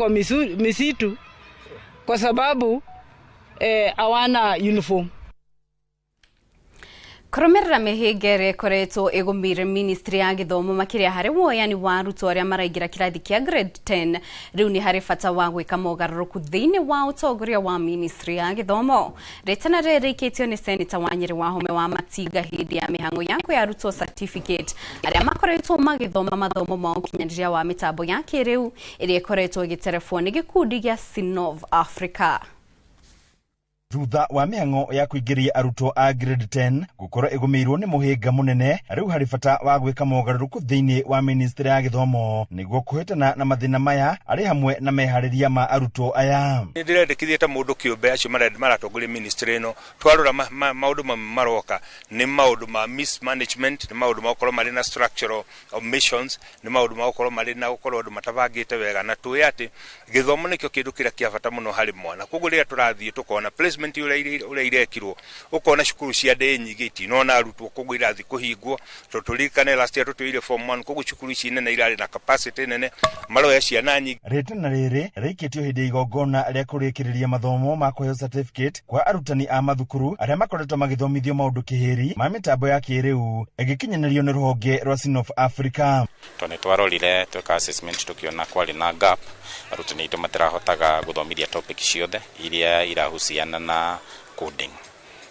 kwa misitu kwa sababu hawana uniform. Kurumirira mihigere koreto egumire ministry ya githomo makiria hari woyani wa arutwo aria maraigira kirathi kia grade 10 riu ni hari fata wa gwika mogaruruku thiini wa utongoria wa ministry ya githomo. Retana ririkitio ni Senator Wanyeri Wahome wa Matiga hindi ya mihango yako ya arutwo certificate aria makoretwo magithoma mathomo ma ukinyanĩria wa mitambo ya kiriu iria ikoretwo igitelefoni gikundi gia Sinov Africa. Thutha wa mihango ya kuingiria arutwo a grade 10 gukorwo igumirwo ni muhinga munene, riu hari fata wa gwika mogaruruku thiini wa ministry ya githomo niguo kuhitana na mathina maya ari hamwe na mehariria ma arutwo aya. Ndirendekithie ta mundu kiumbe acio maratongoria ministry no twarora maundu maroka ni maundu ma mismanagement, ni maundu ma gukorwo mari na structural omissions, ni maundu ma gukorwo mari na gukorwo andu matabangite wega na tuya ati githomo nikio kindu kiria kia fata muno hari mwana. Koguo ria turathie tukona ule irekirwo ukona cukuru cia ndĩ nyingĩ itinona arutwo koguo irathi kuhingwo tuturikane last year tutuire form 1 koguo cukuru ici nene irari na capacity nene maroya ciana nyingĩ. Retana riri rikitio hindi igongona ria kurikiriria mathomo ma kuheo certificate kwa arutani a mathukuru aria makoretwo magithomithio maundu kihiri ma mitambo ya kiriu igikinyanirio ni ruhonge rwa Sinov Africa. Tone twarorire tweka assessment tukiona kwari na gap arutani itu matirahotaga guthomithia topic ciothe iria irahusiana na coding.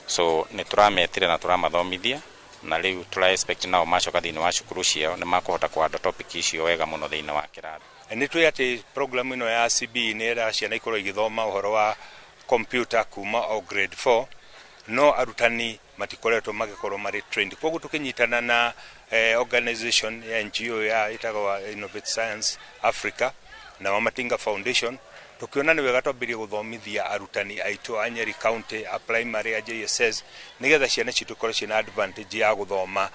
So ni turametire na turamathomithia na riu tura expect nao macoka thiini wa cukuru ciao ni makuhota kuhanda topic icio wega muno thiini wa kirathi. Ni tuya ati program ino ya CB ni era ciana ikorwo igithoma uhoro wa computer kuma o grade 4 no arutani matikoretwo magikorwo mari trained. Koguo tukinyitana na organization ya NGO ya itagwa Innovate Science Africa na Mamatinga Foundation tukiona ni wega twambirie guthomithia arutani aitu a Nyeri County a primary a JSS nigetha ciana citu korwo cina advantage ya guthoma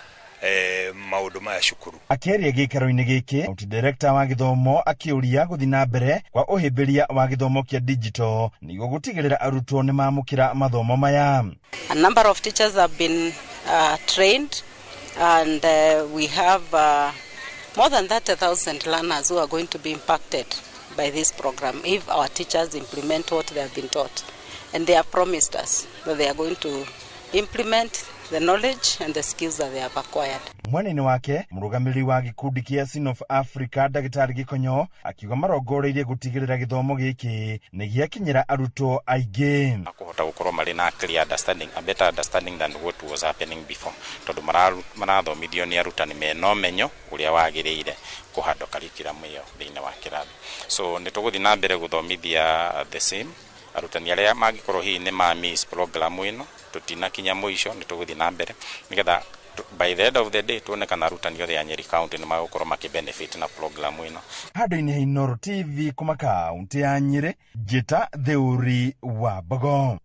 maundu ma cukuru. Akeria gikaro-ini giki County Director wa githomo akiuria guthi na mbere kwa uhimbiria wa githomo kia digital niguo gutigirira arutwo ni mamukira mathomo maya. A number of teachers have been trained and we have more than 30,000 learners who are going to be impacted by this program if our teachers implement what they have been taught, and they have promised us that they are going to implement the knowledge and the skills that they have acquired. Mwanini wake murugamiri wa gikundi kia Sinov Africa Dagitari Gikonyo akiuga marongoreirie gutigirira githomo giki ni giakinyira arutwo aingĩ akuhota gukorwo mari na clear understanding, a better understanding than what was happening before. Tondu marathomithio ni arutani mena umenyo uria wagiriire kuhanda curriculum iyo thiini wa kirathi. So nituguthi na mbere guthomithia the same arutani aria magikorwo hi ni ma miss program ino tutina kinya muico nituguthi na mbere nigetha by the end of the day tuonekana arutani othe a Nyeri County ni magukorwo makibenefit na program ino. Handu-ini ha Inooro TV kuma kaunti ya Nyeri, Njita Theuri wa Bogo.